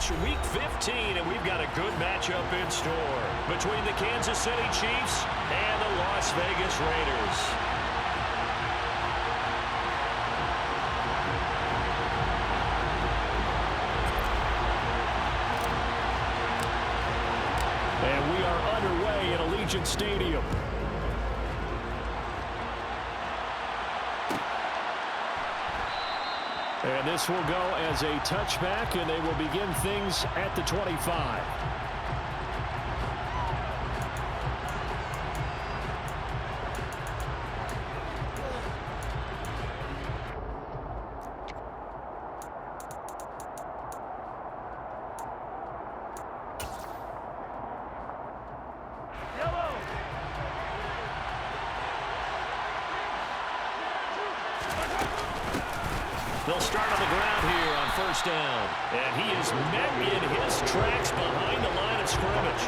It's Week 15, and we've got a good matchup in store between the Kansas City Chiefs and the Las Vegas Raiders. And we are underway at Allegiant Stadium. And this will go as a touchback, and they will begin things at the 25. They'll start on the ground here on first down. And he is met in his tracks behind the line of scrimmage.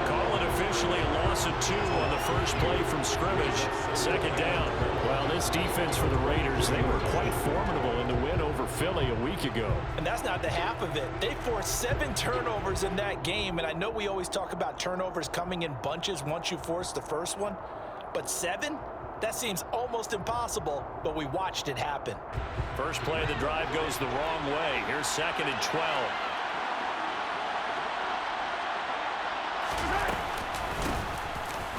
Call it officially a loss of 2 on the first play from scrimmage. Second down. Well, this defense for the Raiders, they were quite formidable in the win over Philly a week ago. And that's not the half of it. They forced 7 turnovers in that game. And I know we always talk about turnovers coming in bunches once you force the first one. But 7? That seems almost impossible, but we watched it happen. First play of the drive goes the wrong way. Here's 2nd and 12.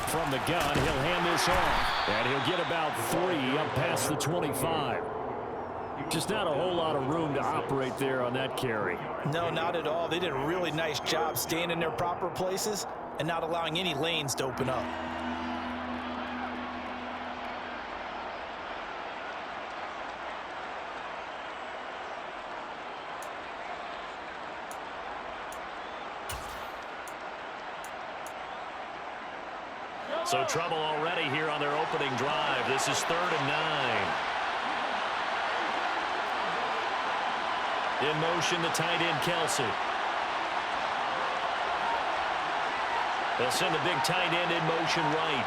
From the gun, he'll hand this off. And he'll get about 3 up past the 25. Just not a whole lot of room to operate there on that carry. No, not at all. They did a really nice job staying in their proper places and not allowing any lanes to open up. So trouble already here on their opening drive. This is 3rd and 9. In motion, the tight end, Kelsey. They'll send the big tight end in motion right.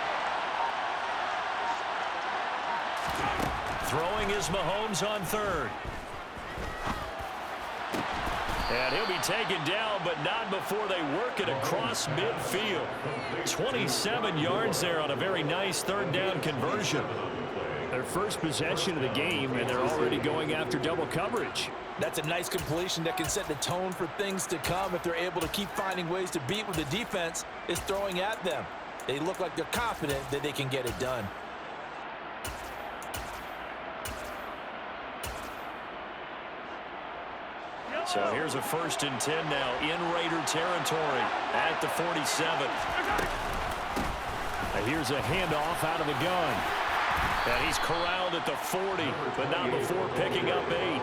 Throwing is Mahomes on 3rd. And he'll be taken down, but not before they work it across midfield. 27 yards there on a very nice 3rd down conversion. Their first possession of the game, and they're already going after double coverage. That's a nice completion that can set the tone for things to come if they're able to keep finding ways to beat what the defense is throwing at them. They look like they're confident that they can get it done. So here's a 1st and 10 now in Raider territory at the 47. And here's a handoff out of the gun. And he's corralled at the 40, but not before picking up 8.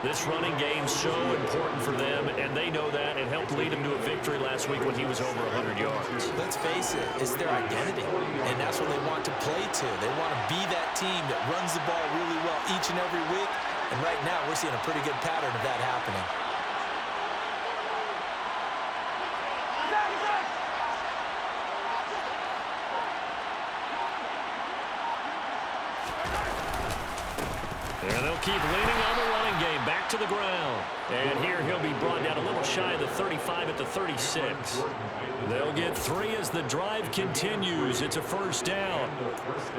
This running game so important for them, and they know that. It helped lead him to a victory last week when he was over 100 yards. Let's face it, it's their identity, and that's what they want to play to. They want to be that team that runs the ball really well each and every week. And right now, we're seeing a pretty good pattern of that happening. And they'll keep leaning on the running game. Back to the ground. And here he'll be brought down a little shy of the 35 at the 36. They'll get 3 as the drive continues. It's a 1st down.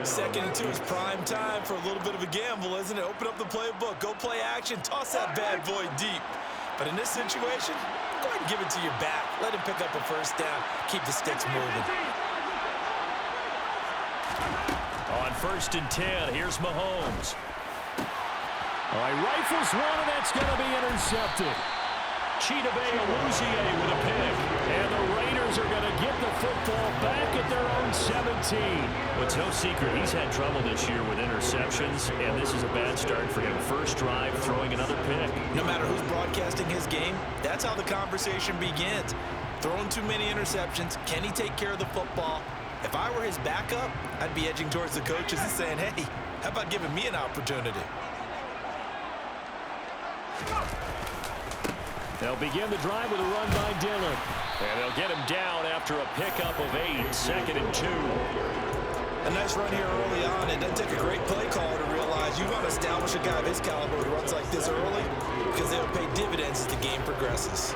2nd and 2 is prime time for a little bit of a gamble, isn't it? Open up the playbook, go play action, toss that bad boy deep. But in this situation, go ahead and give it to your back. Let him pick up a 1st down. Keep the sticks moving. On 1st and 10, here's Mahomes. All right, rifles one, and that's going to be intercepted. Chidobe Awuzie with a pick. And the Raiders are going to get the football back at their own 17. Well, it's no secret he's had trouble this year with interceptions, and this is a bad start for him. First drive, throwing another pick. No matter who's broadcasting his game, that's how the conversation begins. Throwing too many interceptions, can he take care of the football? If I were his backup, I'd be edging towards the coaches and saying, hey, how about giving me an opportunity? They'll begin the drive with a run by Dillon. And they'll get him down after a pickup of 8, 2nd and 2. A nice run here early on. It doesn't take a great play caller to realize you want to establish a guy of his caliber who runs like this early because they'll pay dividends as the game progresses.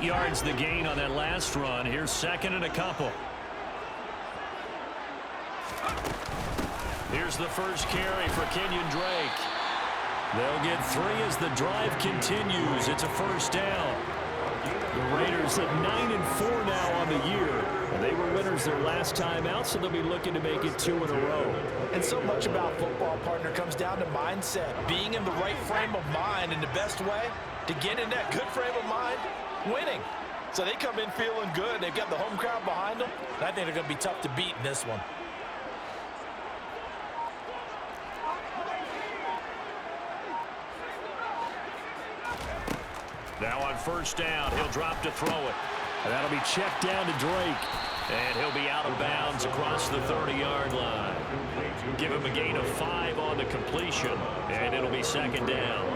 Yards the gain on that last run. Here's second and a couple. Here's the first carry for Kenyon Drake. They'll get 3 as the drive continues. It's a first down. The Raiders at 9-4 now on the year. And they were winners their last time out, so they'll be looking to make it 2 in a row. And so much about football, partner, comes down to mindset. Being in the right frame of mind, and the best way to get in that good frame of mind, winning. So they come in feeling good. They've got the home crowd behind them. And I think they're going to be tough to beat in this one. Now on first down, he'll drop to throw it. And that'll be checked down to Drake. And he'll be out of bounds across the 30-yard line. Give him a gain of 5 on the completion. And it'll be second down.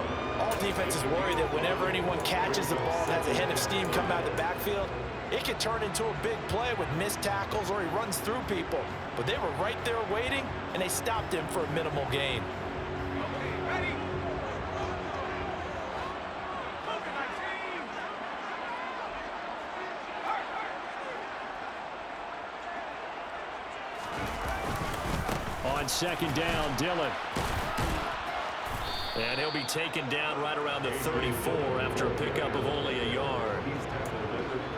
All defenses worry that whenever anyone catches the ball and has a head of steam come out of the backfield, it can turn into a big play with missed tackles or he runs through people. But they were right there waiting, and they stopped him for a minimal gain. On second down, Dillon. And he'll be taken down right around the 34 after a pickup of only a yard.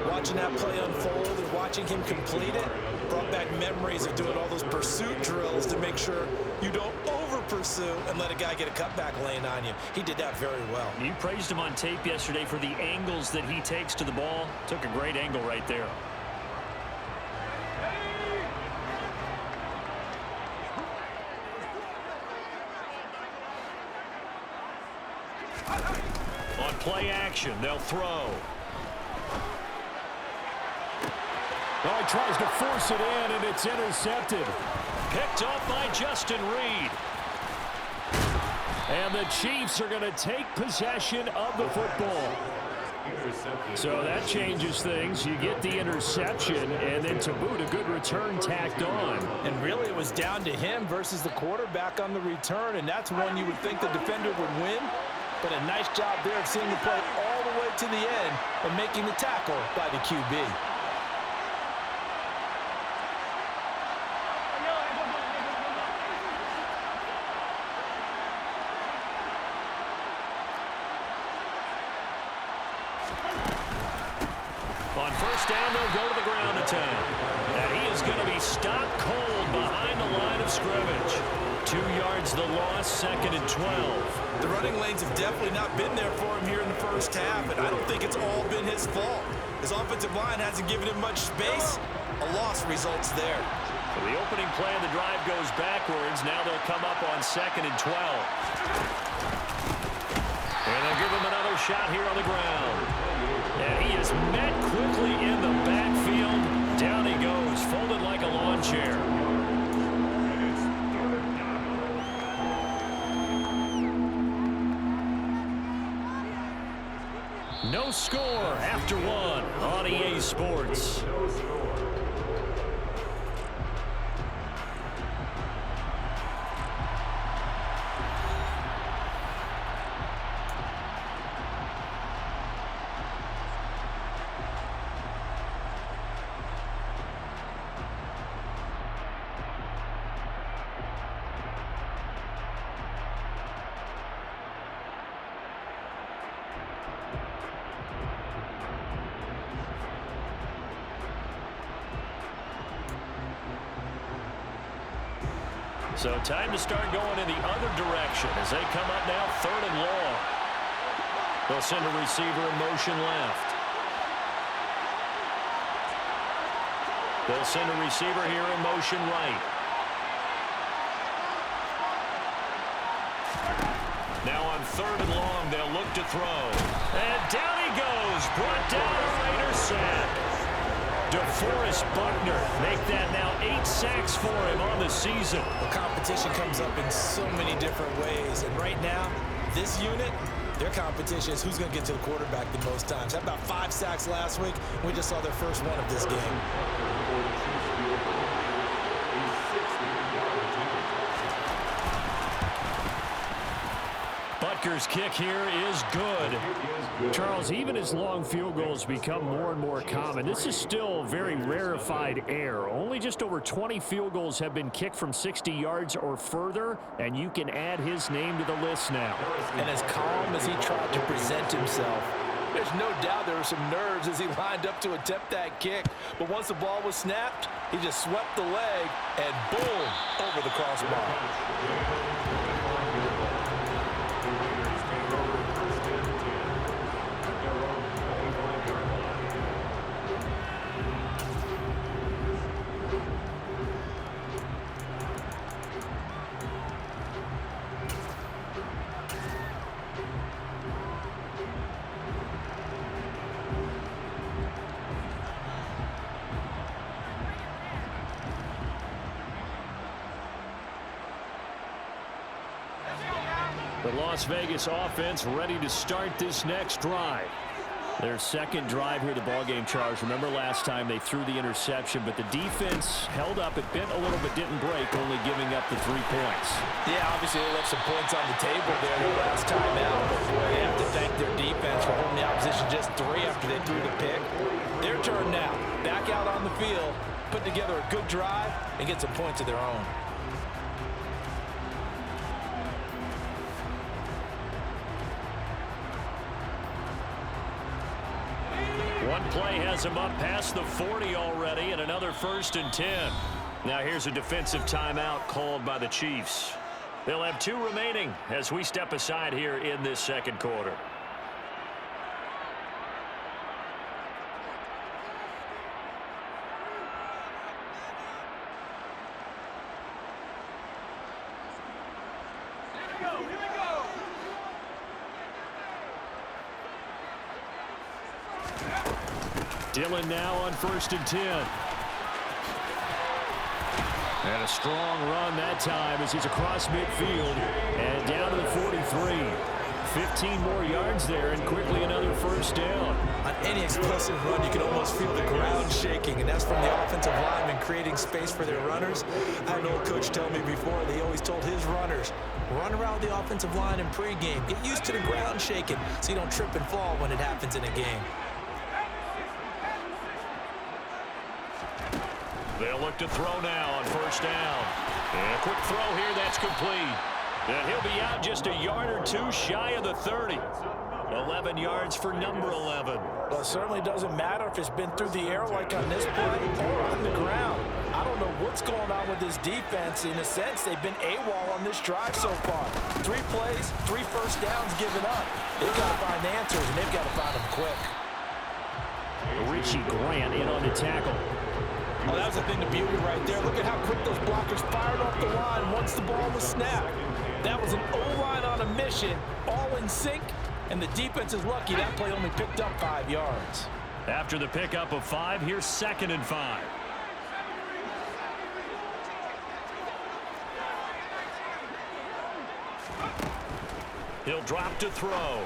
Watching that play unfold and watching him complete it brought back memories of doing all those pursuit drills to make sure you don't over-pursue and let a guy get a cutback lane on you. He did that very well. You praised him on tape yesterday for the angles that he takes to the ball. Took a great angle right there. On play action, they'll throw. Oh, he tries to force it in, and it's intercepted. Picked off by Justin Reed. And the Chiefs are going to take possession of the football. So that changes things. You get the interception, and then to boot, a good return tacked on. And really, it was down to him versus the quarterback on the return, and that's one you would think the defender would win. But a nice job there of seeing the play all the way to the end and making the tackle by the QB. On first down, they'll go to the ground attack. And he is going to be stopped cold behind the line of scrimmage. 2 yards the loss, second and 12. The running lanes have definitely not been there for him here in the first half, and I don't think it's all been his fault. His offensive line hasn't given him much space. A loss results there. So the opening play of the drive goes backwards. Now they'll come up on second and 12. And they'll give him another shot here on the ground. And he is met quickly in the backfield. Down he goes, folded like a lawn chair. No score after 1 on EA Sports. So time to start going in the other direction as they come up now, third and long. They'll send a receiver in motion left. They'll send a receiver here in motion right. Now on third and long, they'll look to throw. And down he goes, brought down a Raider sack. DeForest Buckner make that now 8 sacks for him on the season. The competition comes up in so many different ways, and right now, this unit, their competition is who's going to get to the quarterback the most times. How about 5 sacks last week? We just saw their first one of this game. Butker's kick here is good. Charles, even as long field goals become more and more common, this is still very rarefied air. Only just over 20 field goals have been kicked from 60 yards or further, and you can add his name to the list now. And as calm as he tried to present himself, there's no doubt there were some nerves as he lined up to attempt that kick. But once the ball was snapped, he just swept the leg and boom, over the crossbar. The Las Vegas offense ready to start this next drive. Their second drive here, the ballgame, Charles. Remember last time they threw the interception, but the defense held up. It bent a little but didn't break, only giving up the 3 points. Yeah, obviously they left some points on the table there the last time out. But boy, they have to thank their defense for holding the opposition just 3 after they threw the pick. Their turn now. Back out on the field, put together a good drive, and get some points of their own. One play has him up past the 40 already, and another 1st and 10. Now here's a defensive timeout called by the Chiefs. They'll have 2 remaining as we step aside here in this second quarter. Dillon now on 1st and 10. And a strong run that time as he's across midfield and down to the 43. 15 more yards there and quickly another 1st down. On any explosive run, you can almost feel the ground shaking, and that's from the offensive linemen creating space for their runners. I had an old coach tell me before, they always told his runners, run around the offensive line in pregame. Get used to the ground shaking so you don't trip and fall when it happens in a game. They'll look to throw now on 1st down. And a quick throw here, that's complete. And he'll be out just a yard or 2 shy of the 30. 11 yards for number 11. Well, it certainly doesn't matter if it's been through the air like on this play or on the ground. I don't know what's going on with this defense. In a sense, they've been AWOL on this drive so far. 3 plays, 3 1st downs given up. They've got to find answers, and they've got to find them quick. Richie Grant in on the tackle. Oh, that was a thing of beauty right there. Look at how quick those blockers fired off the line once the ball was snapped. That was an O-line on a mission, all in sync, and the defense is lucky that play only picked up 5 yards. After the pickup of 5, here's 2nd and 5. He'll drop to throw.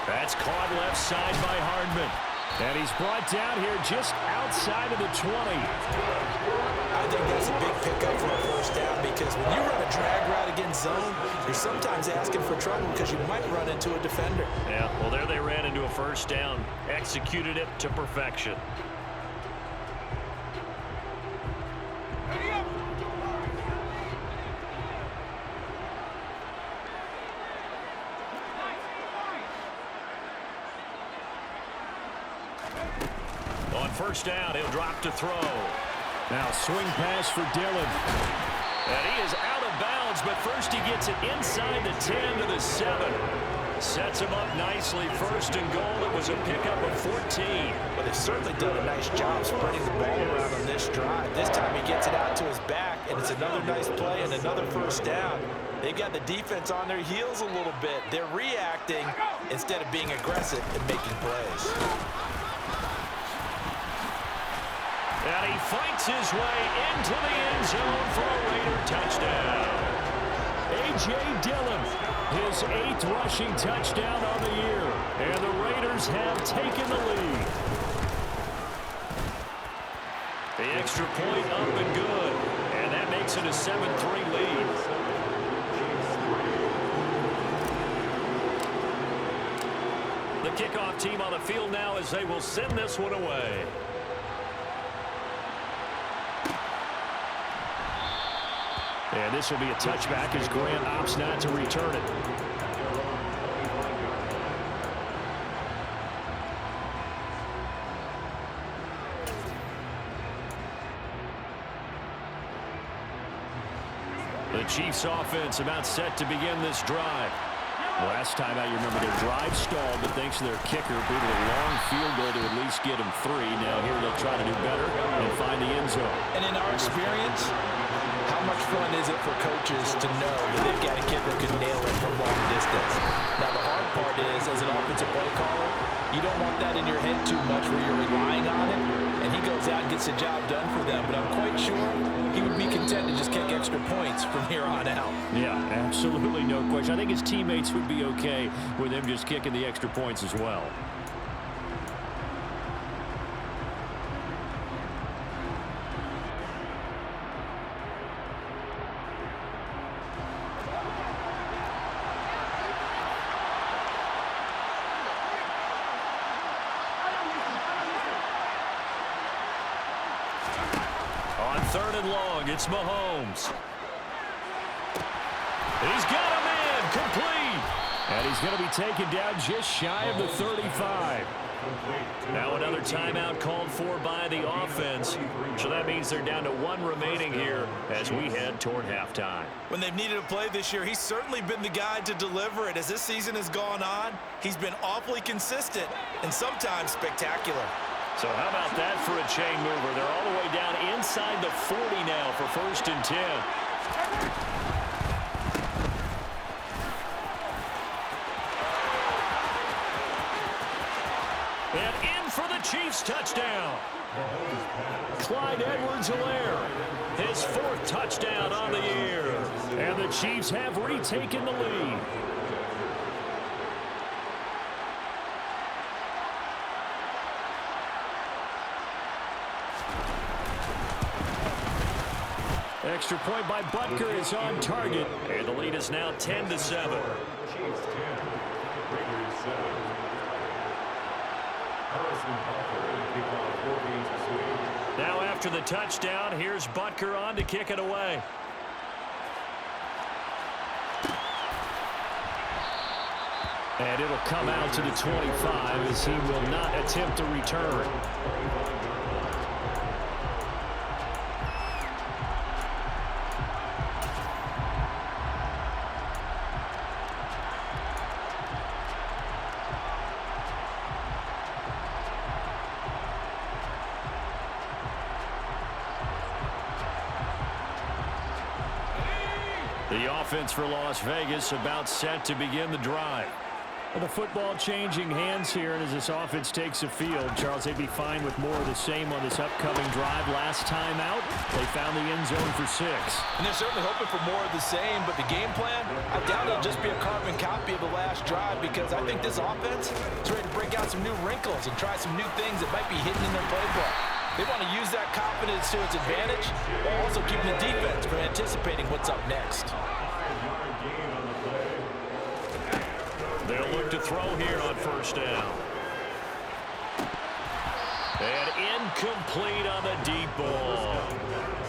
That's caught left side by Hardman. And he's brought down here just outside of the 20. I think that's a big pickup for a 1st down because when you run a drag route against zone, you're sometimes asking for trouble because you might run into a defender. Yeah, well, there they ran into a 1st down. Executed it to perfection. On 1st down, he'll drop to throw. Now swing pass for Dillon. And he is out of bounds, but first he gets it inside the 10 to the 7. Sets him up nicely. 1st and goal. It was a pickup of 14. But they've certainly done a nice job spreading the ball around on this drive. This time he gets it out to his back, and it's another nice play and another 1st down. They've got the defense on their heels a little bit. They're reacting instead of being aggressive and making plays. And he fights his way into the end zone for a Raider touchdown. A.J. Dillon, his 8th rushing touchdown on the year. And the Raiders have taken the lead. The extra point up and good. And that makes it a 7-3 lead. The kickoff team on the field now as they will send this one away. And this will be a touchback as Grant opts not to return it. The Chiefs offense about set to begin this drive. Last time out, you remember their drive stalled, but thanks to their kicker, booted a long field goal to at least get them 3. Now here they'll try to do better and find the end zone. And in our experience, how much fun is it for coaches to know that they've got a kid that can nail it from long distance? Now, the hard part is, as an offensive play caller, you don't want that in your head too much where you're relying on it, and he goes out and gets the job done for them. But I'm quite sure he would be content to just kick extra points from here on out. Yeah, absolutely no question. I think his teammates would be okay with him just kicking the extra points as well. On 3rd and long, it's Mahomes. He's got a man complete. And he's going to be taken down just shy of the 35. Now another timeout called for by the offense. So that means they're down to 1 remaining here as we head toward halftime. When they've needed a play this year, he's certainly been the guy to deliver it. As this season has gone on, he's been awfully consistent and sometimes spectacular. So how about that for a chain mover? They're all the way down inside the 40 now for 1st and 10. And in for the Chiefs touchdown. Clyde Edwards-Helaire, his 4th touchdown on the year. And the Chiefs have retaken the lead. Extra point by Butker is on target. And the lead is now 10-7. Now after the touchdown, here's Butker on to kick it away. And it'll come out to the 25 as he will not attempt to return. The offense for Las Vegas about set to begin the drive. Well, the football changing hands here, and as this offense takes the field, Charles, they'd be fine with more of the same on this upcoming drive. Last time out, they found the end zone for 6. And they're certainly hoping for more of the same, but the game plan, I doubt it'll just be a carbon copy of the last drive, because I think this offense is ready to break out some new wrinkles and try some new things that might be hidden in their playbook. They want to use that confidence to its advantage, while also keeping the defense from anticipating what's up next. They'll look to throw here on 1st down. And incomplete on the deep ball.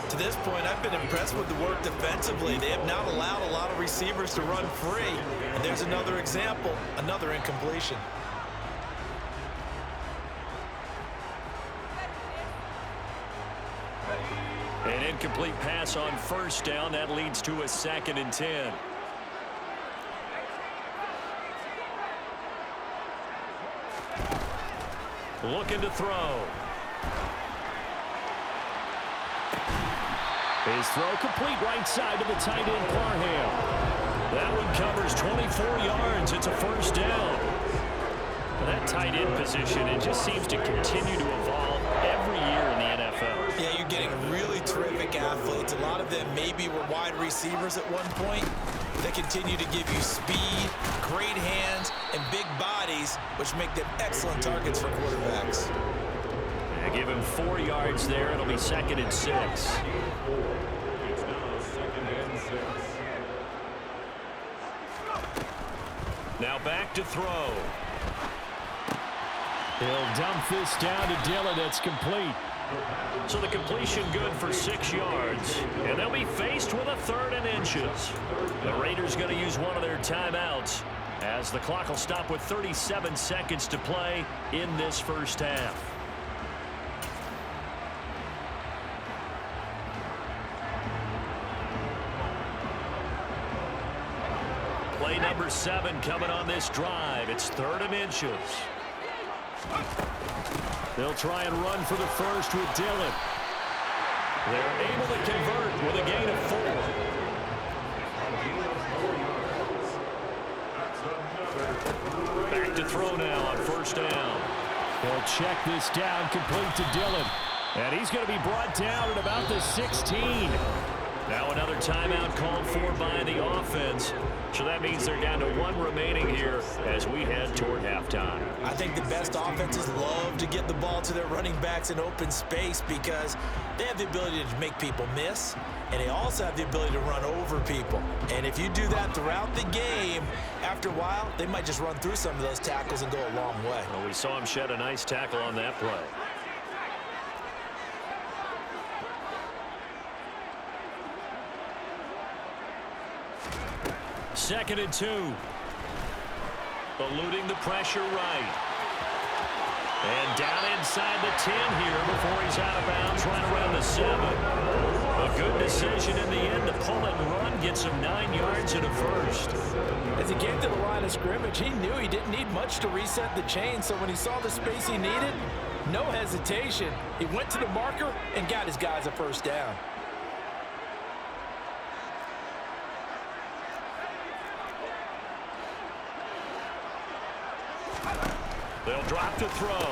To this point, I've been impressed with the work defensively. They have not allowed a lot of receivers to run free. And there's another example, another incompletion. An incomplete pass on 1st down. That leads to a 2nd and 10. Looking to throw. His throw complete right side to the tight end, Parham. That one covers 24 yards. It's a 1st down. That tight end position, it just seems to continue to evolve every year in the NFL. Yeah, them maybe were wide receivers at one point. They continue to give you speed, great hands, and big bodies, which make them excellent targets for quarterbacks. Yeah, give him 4 yards there. It'll be 2nd and 6. It's now 2nd and 6. Now back to throw. He'll dump this down to Dillon. It's complete. So the completion good for 6 yards. And they'll be faced with a 3rd and inches. The Raiders going to use one of their timeouts as the clock will stop with 37 seconds to play in this first half. Play number 7 coming on this drive. It's 3rd and inches. They'll try and run for the first with Dillon. They're able to convert with a gain of 4. Back to throw now on 1st down. He'll check this down, complete to Dillon. And he's going to be brought down at about the 16. Now another timeout called for by the offense. So that means they're down to 1 remaining here as we head toward halftime. I think the best offenses love to get the ball to their running backs in open space because they have the ability to make people miss, and they also have the ability to run over people. And if you do that throughout the game, after a while, they might just run through some of those tackles and go a long way. Well, we saw him shed a nice tackle on that play. Second and 2. Eluding the pressure right. And down inside the 10 here before he's out of bounds, right around the 7. A good decision in the end to pull it and run, get some 9 yards and a first. As he came to the line of scrimmage, he knew he didn't need much to reset the chain, so when he saw the space he needed, no hesitation. He went to the marker and got his guys a first down. They'll drop to throw.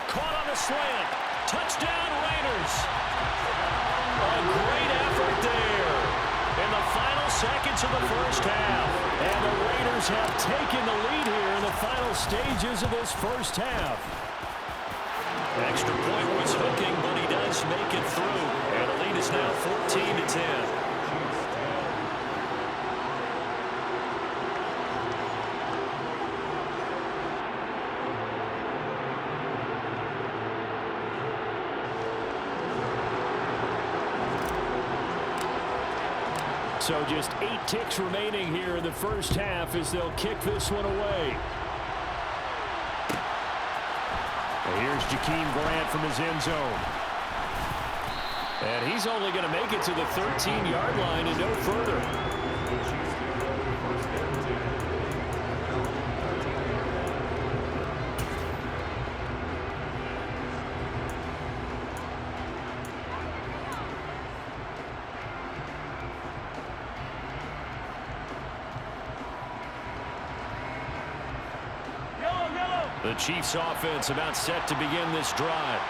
Caught on the slant. Touchdown, Raiders. A great effort there in the final seconds of the first half. And the Raiders have taken the lead here in the final stages of this first half. Extra point was hooking, but he does make it through. And the lead is now 14-10. So just 8 ticks remaining here in the first half as they'll kick this one away. Well, here's Jakeem Grant from his end zone. And he's only going to make it to the 13-yard line and no further. The Chiefs offense about set to begin this drive.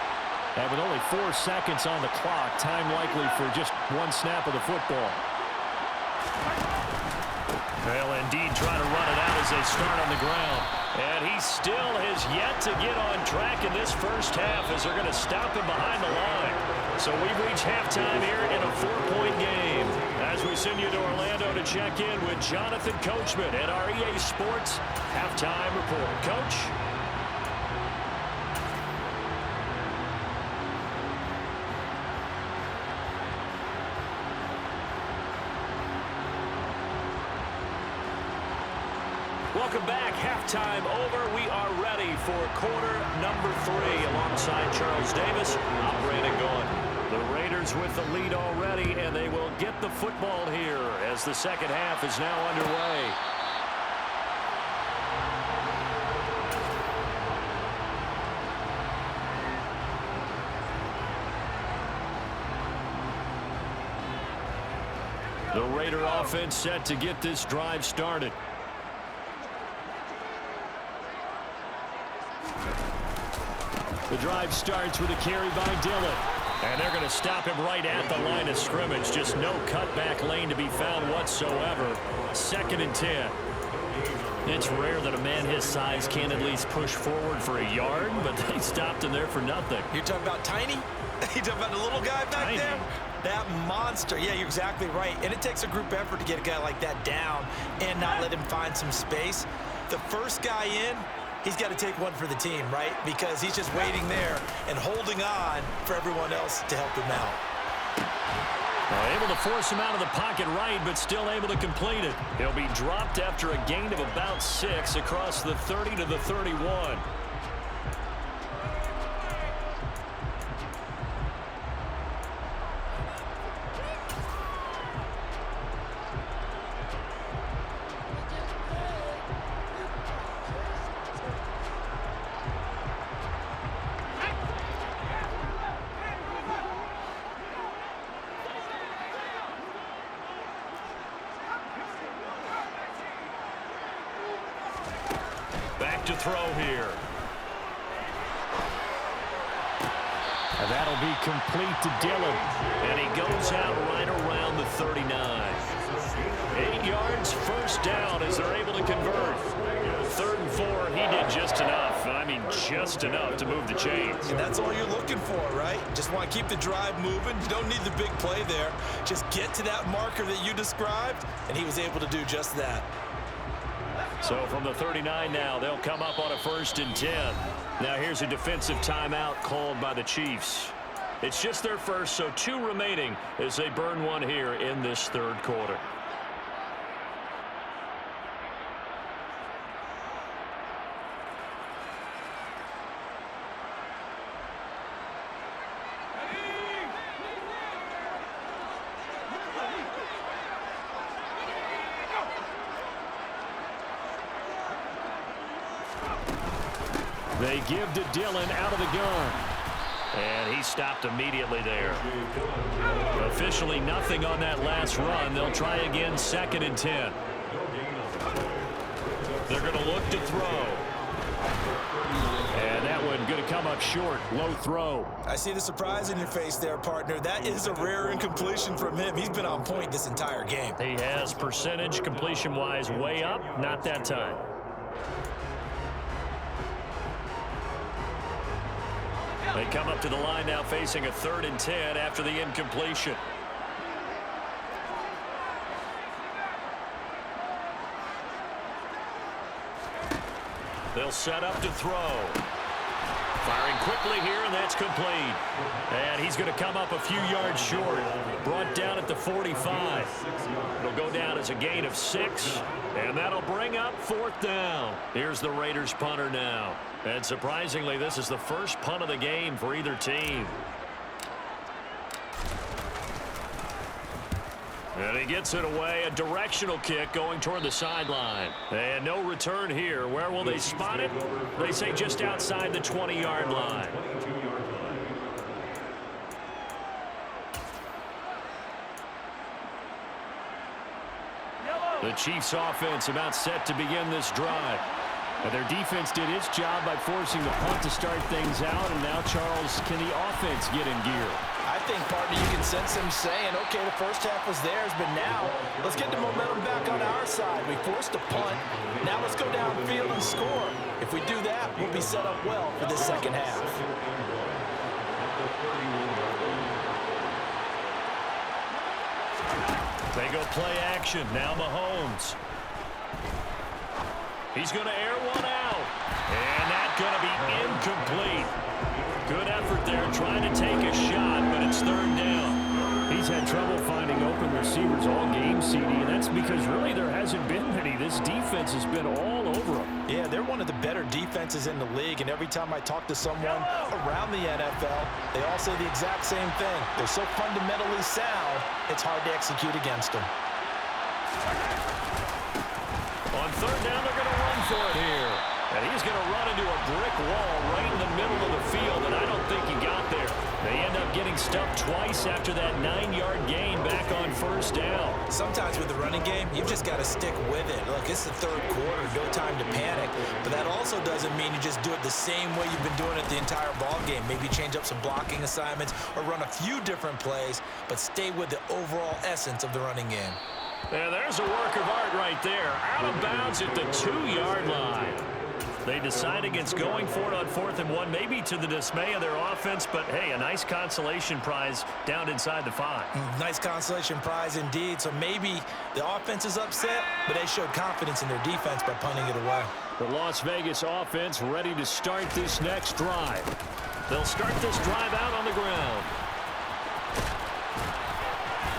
And with only 4 seconds on the clock, time likely for just 1 snap of the football. They'll indeed try to run it out as they start on the ground. And he still has yet to get on track in this first half as they're going to stop him behind the line. So we've reached halftime here in a 4-point game. As we send you to Orlando to check in with Jonathan Coachman at our EA Sports Halftime Report. Coach? Welcome back. Halftime over. We are ready for quarter number 3 alongside Charles Davis. I'm Brandon Gaughan. The Raiders with the lead already, and they will get the football here as the second half is now underway. The Raider offense set to get this drive started. The drive starts with a carry by Dillon. And they're going to stop him right at the line of scrimmage. Just no cutback lane to be found whatsoever. 2nd and 10. It's rare that a man his size can at least push forward for a yard, but they stopped him there for nothing. You're talking about tiny? You're talking about the little guy back Tiny. there? That monster. Yeah, you're exactly right. And it takes a group effort to get a guy like that down and not let him find some space. The first guy in, he's got to take one for the team, right? Because he's just waiting there and holding on for everyone else to help him out. Able to force him out of the pocket right, but still able to complete it. He'll be dropped after a gain of about 6 across the 30 to the 31. Back to throw here. And that'll be complete to Dillon. And he goes out right around the 39. 8 yards, first down as they're able to convert. 3rd and 4, he did just enough. I mean, just enough to move the chains. And that's all you're looking for, right? Just want to keep the drive moving. You don't need the big play there. Just get to that marker that you described, and he was able to do just that. So from the 39 now, they'll come up on a 1st and 10. Now here's a defensive timeout called by the Chiefs. It's just their first, so 2 remaining as they burn one here in this 3rd quarter. They give to Dillon out of the gun. And he stopped immediately there. Officially nothing on that last run. They'll try again, 2nd and 10. They're going to look to throw. And that one going to come up short. Low throw. I see the surprise in your face there, partner. That is a rare incompletion from him. He's been on point this entire game. He has percentage completion-wise way up. Not that time. They come up to the line now facing a 3rd and 10 after the incompletion. They'll set up to throw. Firing quickly here, and that's complete. And he's going to come up a few yards short. Brought down at the 45. It'll go down as a gain of 6, and that'll bring up 4th down. Here's the Raiders punter now. And surprisingly, this is the first punt of the game for either team. And he gets it away. A directional kick going toward the sideline. And no return here. Where will they spot it? They say just outside the 20-yard line. The Chiefs offense about set to begin this drive. And their defense did its job by forcing the punt to start things out. And now, Charles, can the offense get in gear? I think, partner, you can sense them saying, okay, the first half was theirs, but now let's get the momentum back on our side. We forced a punt. Now let's go downfield and score. If we do that, we'll be set up well for this second half. They go play action. Now Mahomes. He's going to air one out. And that's going to be incomplete. Good effort there trying to take a shot, but it's 3rd down. He's had trouble finding open receivers all game, CD, and that's because really there hasn't been many. This defense has been all over them. Yeah, they're one of the better defenses in the league, and every time I talk to someone around the NFL, they all say the exact same thing. They're so fundamentally sound, it's hard to execute against them. On 3rd down, they're going to run for it here. And he's going to run into a brick wall right in the middle of the field, and I don't think he got there. They end up getting getting stuffed twice after that 9-yard gain back on first down. Sometimes with the running game, you've just got to stick with it. Look, it's the third quarter, no time to panic. But that also doesn't mean you just do it the same way you've been doing it the entire ball game. Maybe change up some blocking assignments or run a few different plays, but stay with the overall essence of the running game. Yeah, there's a work of art right there. Out of bounds at the 2-yard line. They decide against going for it on 4th and 1, maybe to the dismay of their offense, but hey, a nice consolation prize down inside the 5. Nice consolation prize indeed. So maybe the offense is upset, but they showed confidence in their defense by punting it away. The Las Vegas offense ready to start this next drive. They'll start this drive out on the ground.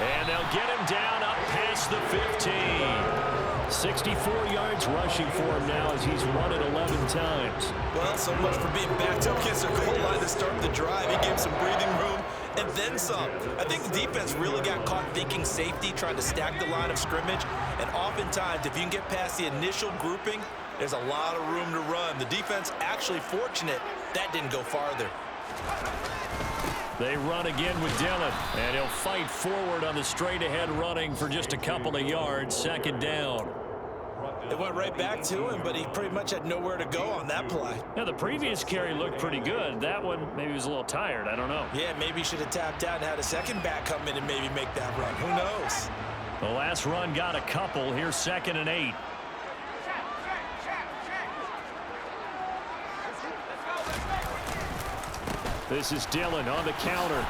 And they'll get him down up past the 15. 64 yards rushing for him now as he's run it 11 times. Well, so much for being backed up against their goal line to start the drive. He gave some breathing room and then some. I think the defense really got caught thinking safety, trying to stack the line of scrimmage. And oftentimes, if you can get past the initial grouping, there's a lot of room to run. The defense actually fortunate that didn't go farther. They run again with Dillon, and he'll fight forward on the straight-ahead running for just a couple of yards, 2nd down. It went right back to him, but he pretty much had nowhere to go on that play. Now, the previous carry looked pretty good. That one, maybe he was a little tired. I don't know. Yeah, maybe he should have tapped out and had a second back come in and maybe make that run. Who knows? The last run got a couple. Here's 2nd and 8. This is Dillon on the counter.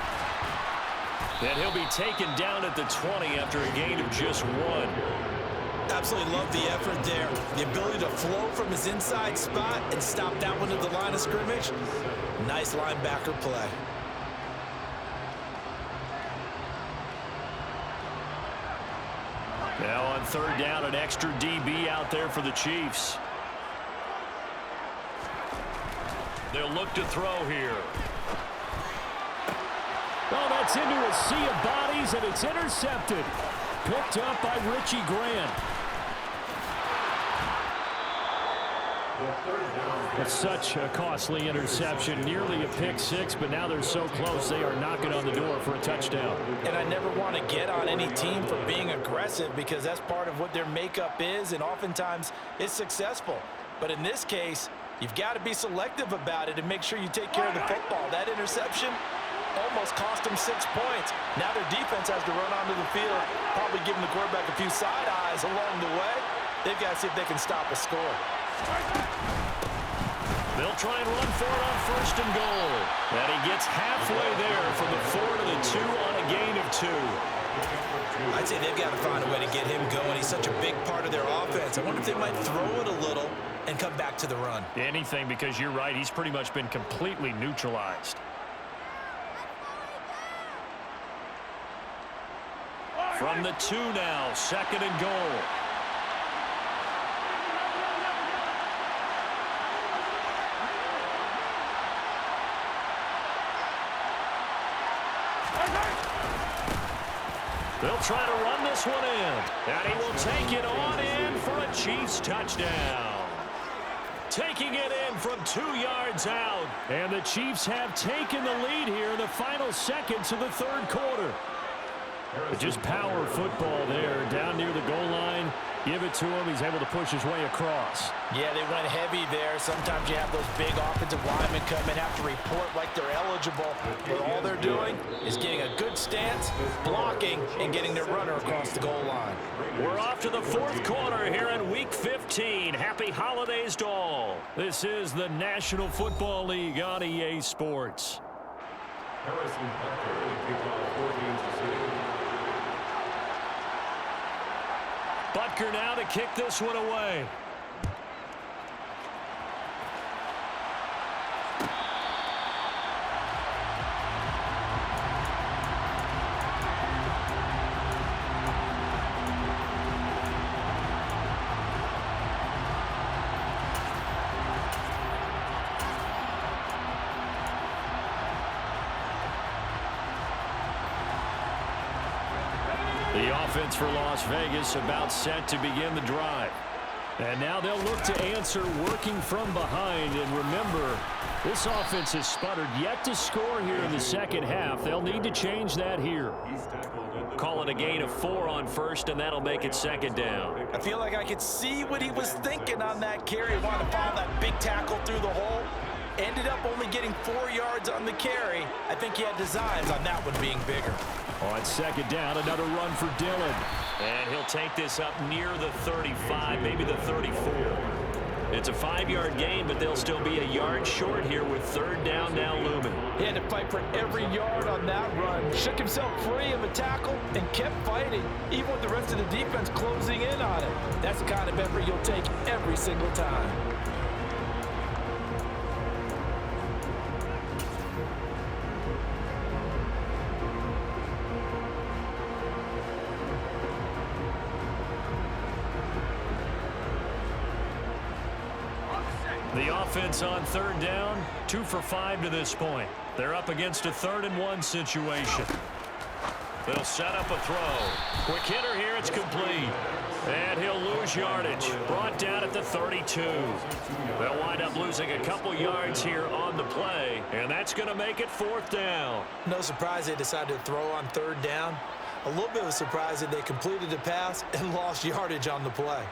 And he'll be taken down at the 20 after a gain of just 1. Absolutely love the effort there. The ability to flow from his inside spot and stop that one at the line of scrimmage. Nice linebacker play. Now on 3rd down, an extra DB out there for the Chiefs. They'll look to throw here. Oh, that's into a sea of bodies, and it's intercepted. Picked up by Richie Grant. It's such a costly interception, nearly a pick 6, but now they're so close they are knocking on the door for a touchdown. And I never want to get on any team for being aggressive because that's part of what their makeup is, and oftentimes it's successful. But in this case, you've got to be selective about it and make sure you take care of the football. That interception almost cost them 6 points. Now their defense has to run onto the field, probably giving the quarterback a few side eyes along the way. They've got to see if they can stop a score. They'll try and run for it on 1st and goal. And he gets halfway there from the 4 to the 2 on a gain of 2. I'd say they've got to find a way to get him going. He's such a big part of their offense. I wonder if they might throw it a little and come back to the run. Anything, because you're right, he's pretty much been completely neutralized. From the 2 now, 2nd and goal. They'll try to run this one in. And he will take it on in for a Chiefs touchdown. Taking it in from 2 yards out. And the Chiefs have taken the lead here in the final seconds of the 3rd quarter. But just power football there, down near the goal line. Give it to him. He's able to push his way across. Yeah, they went heavy there. Sometimes you have those big offensive linemen come in, have to report like they're eligible. But all they're doing is getting a good stance, blocking, and getting their runner across the goal line. We're off to the 4th quarter here in Week 15. Happy holidays to all. This is the National Football League on EA Sports. Harrison Butker to kick off 14-6. Butker now to kick this one away. The offense for Las Vegas about set to begin the drive. And now they'll look to answer working from behind. And remember, this offense has sputtered yet to score here in the second half. They'll need to change that here. Call it a gain of 4 on first, and that'll make it second down. I feel like I could see what he was thinking on that carry. Wanted to follow that big tackle through the hole. Ended up only getting 4 yards on the carry. I think he had designs on that one being bigger. On second down, another run for Dillon. And he'll take this up near the 35, maybe the 34. It's a 5-yard gain, but they'll still be a yard short here with third down now looming. He had to fight for every yard on that run. Shook himself free of a tackle and kept fighting, even with the rest of the defense closing in on it. That's the kind of effort you'll take every single time. The offense on third down, 2 for 5 to this point. They're up against a 3rd and 1 situation. They'll set up a throw. Quick hitter here, it's complete. And he'll lose yardage. Brought down at the 32. They'll wind up losing a couple yards here on the play, and that's going to make it 4th down. No surprise they decided to throw on third down. A little bit of a surprise that they completed the pass and lost yardage on the play.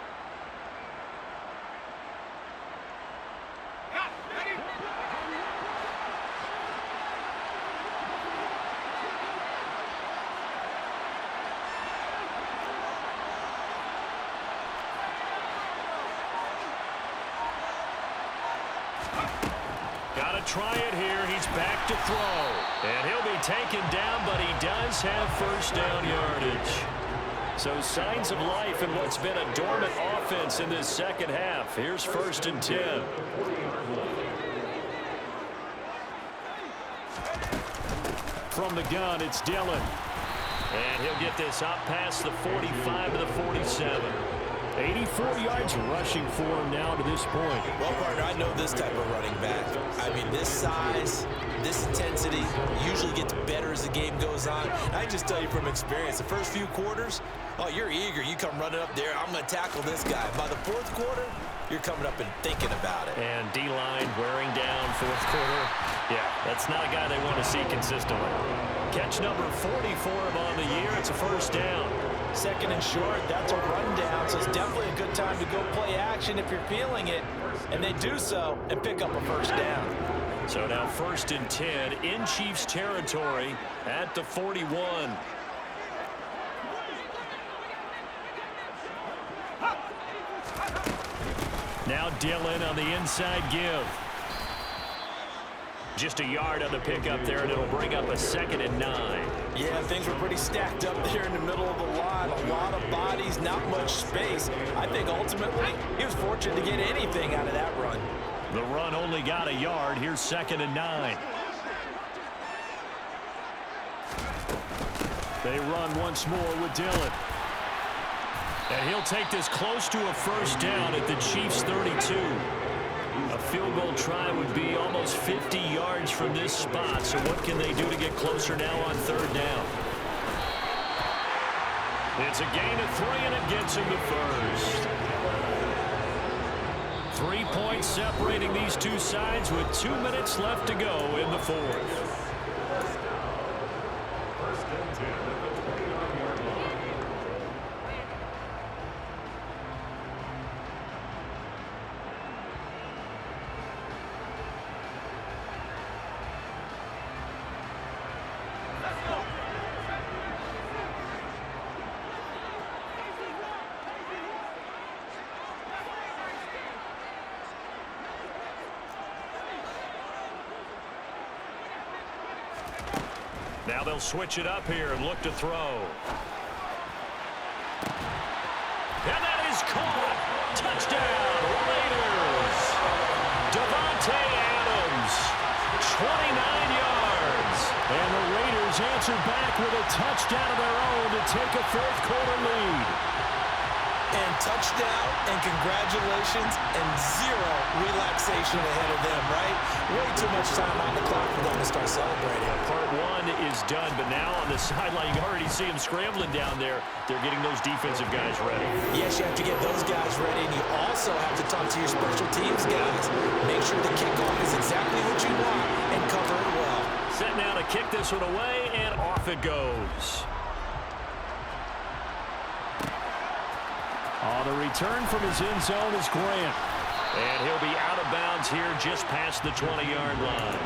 Try it here. He's back to throw. And he'll be taken down, but he does have first down yardage. So signs of life in what's been a dormant offense in this second half. Here's 1st and 10. From the gun, it's Dillon. And he'll get this up past the 45 to the 47. 84 yards rushing for him now to this point. Well, partner, I know this type of running back. I mean, this size, this intensity usually gets better as the game goes on. I just tell you from experience, the first few quarters, oh, you're eager. You come running up there, I'm going to tackle this guy. By the 4th quarter, you're coming up and thinking about it. And D-line wearing down 4th quarter. Yeah, that's not a guy they want to see consistently. Catch number 40 for him on the year. It's a first down. 2nd and short, that's a rundown, so it's definitely a good time to go play action if you're feeling it. And they do so and pick up a first down. So now 1st and 10 in Chiefs territory at the 41. Now Dillon on the inside give. Just a yard on the pickup there, and it'll bring up a 2nd and 9. Yeah, things were pretty stacked up there in the middle of the line. A lot of bodies, not much space. I think ultimately he was fortunate to get anything out of that run. The run only got a yard. Here's 2nd and 9. They run once more with Dillon. And he'll take this close to a first down at the Chiefs' 32. A field goal try would be almost 50 yards from this spot. So what can they do to get closer now on third down? It's a gain of 3, and it gets him to first. 3 points separating these two sides with 2 minutes left to go in the 4th. Now they'll switch it up here and look to throw. And that is caught. Touchdown, Raiders. Davante Adams, 29 yards. And the Raiders answer back with a touchdown of their own to take a 4th quarter lead. And touchdown, and congratulations, and zero relaxation ahead of them, right? Way too much time on the clock for them to start celebrating. Part one is done, but now on the sideline, you can already see them scrambling down there. They're getting those defensive guys ready. Yes, you have to get those guys ready, and you also have to talk to your special teams guys. Make sure the kickoff is exactly what you want and cover it well. Set now to kick this one away, and off it goes. On the return from his end zone is Grant. And he'll be out of bounds here just past the 20-yard line.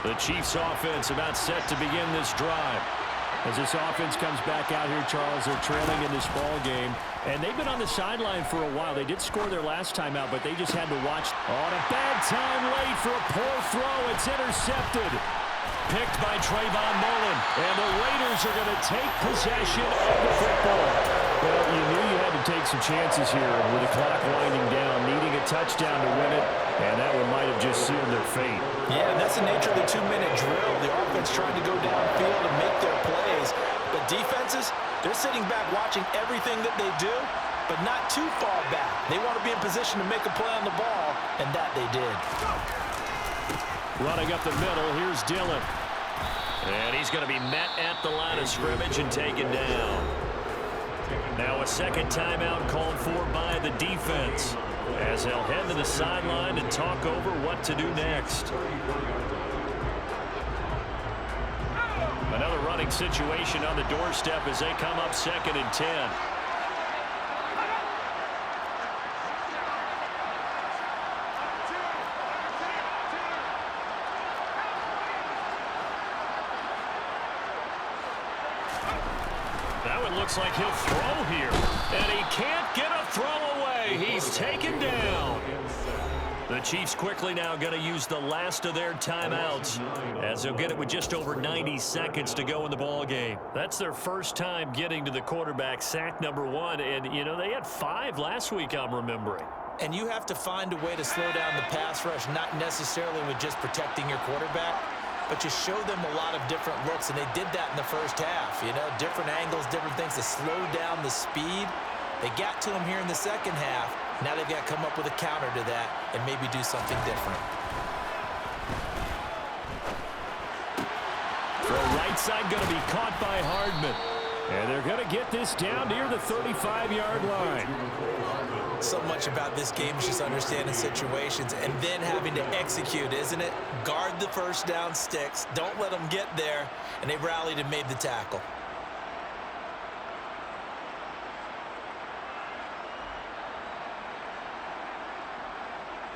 The Chiefs offense about set to begin this drive. As this offense comes back out here, Charles, they're trailing in this ball game. And they've been on the sideline for a while. They did score their last time out, but they just had to watch. On a bad time late for a poor throw. It's intercepted. Picked by Trayvon Mullen. And the Raiders are going to take possession of the football. Well, you knew you had to take some chances here with the clock winding down, needing a touchdown to win it. And that one might have just sealed their fate. Yeah, and that's the nature of the 2-minute drill. The offense trying to go downfield and make their plays. But defenses, they're sitting back watching everything that they do, but not too far back. They want to be in position to make a play on the ball, and that they did. Running up the middle, here's Dillon. And he's going to be met at the line of scrimmage and taken down. Now a second timeout called for by the defense, as they'll head to the sideline and talk over what to do next. Another running situation on the doorstep as they come up 2nd and 10. That one looks like he'll throw here. And he can't get a throw away. He's taken down. The Chiefs quickly now going to use the last of their timeouts, as they'll get it with just over 90 seconds to go in the ball game. That's their first time getting to the quarterback, sack number 1. And, you know, they had 5 last week, I'm remembering. And you have to find a way to slow down the pass rush, not necessarily with just protecting your quarterback, but just show them a lot of different looks. And they did that in the first half, you know, different angles, different things to slow down the speed. They got to him here in the second half. Now they've got to come up with a counter to that and maybe do something different. Throw right side going to be caught by Hardman. And they're going to get this down near the 35-yard line. So much about this game is just understanding situations and then having to execute, isn't it? Guard the first down sticks. Don't let them get there. And they rallied and made the tackle.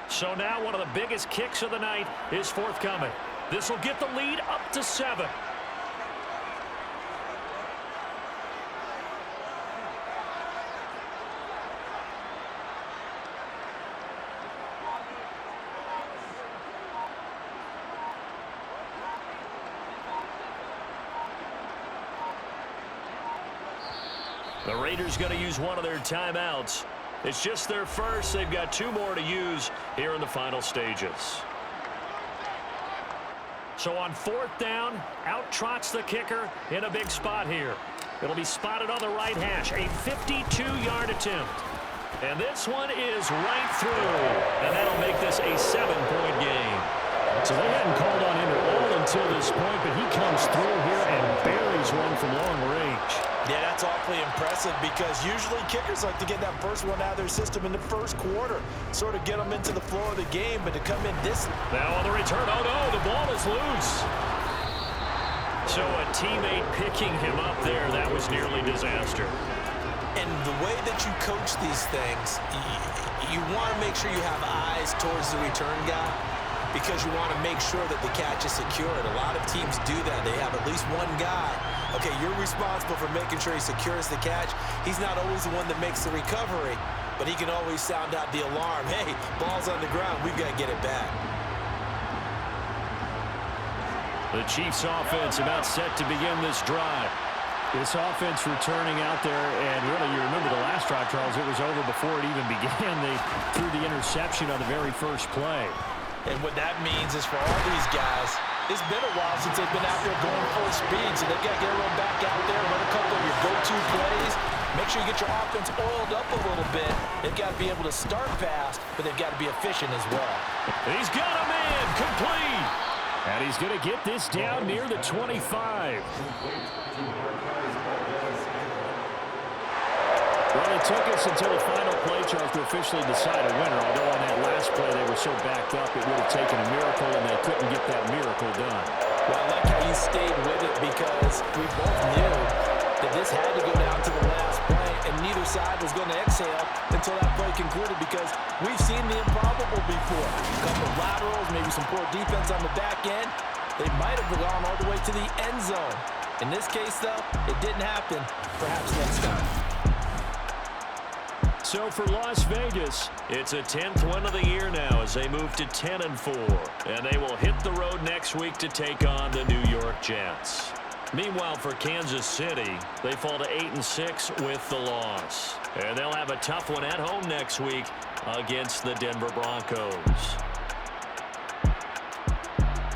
So now one of the biggest kicks of the night is forthcoming. This will get the lead up to 7. The Raiders going to use one of their timeouts. It's just their first. They've got 2 more to use here in the final stages. So on 4th down, out trots the kicker in a big spot here. It'll be spotted on the right hash, a 52-yard attempt. And this one is right through. And that'll make this a 7-point game. So they hadn't called on him at all until this point, but he comes through here and buries one from long range. Yeah, that's awfully impressive because usually kickers like to get that first one out of their system in the first quarter, sort of get them into the flow of the game, but to come in this. Now on the return, oh no, the ball is loose. So a teammate picking him up there, that was nearly disaster. And the way that you coach these things, you want to make sure you have eyes towards the return guy, because you want to make sure that the catch is secured. A lot of teams do that. They have at least one guy. Okay, you're responsible for making sure he secures the catch. He's not always the one that makes the recovery, but he can always sound out the alarm. Hey, ball's on the ground. We've got to get it back. The Chiefs offense about set to begin this drive. This offense returning out there, and really, you remember the last drive, Charles, it was over before it even began. They threw the interception on the very first play. And what that means is for all these guys, it's been a while since they've been out there going full speed, so they've got to get everyone back out there, run a couple of your go-to plays. Make sure you get your offense oiled up a little bit. They've got to be able to start fast, but they've got to be efficient as well. He's got a man, complete. And he's going to get this down near the 25. Well, it took us until the final play, Charles, to officially decide a winner. Although on that last play they were so backed up, it would have taken a miracle, and they couldn't get that miracle done. Well, I like how you stayed with it because we both knew that this had to go down to the last play, and neither side was going to exhale until that play concluded because we've seen the improbable before. A couple of laterals, maybe some poor defense on the back end. They might have gone all the way to the end zone. In this case, though, it didn't happen. Perhaps next time. So for Las Vegas, it's a 10th win of the year now as they move to 10-4. And they will hit the road next week to take on the New York Jets. Meanwhile, for Kansas City, they fall to 8-6 with the loss. And they'll have a tough one at home next week against the Denver Broncos.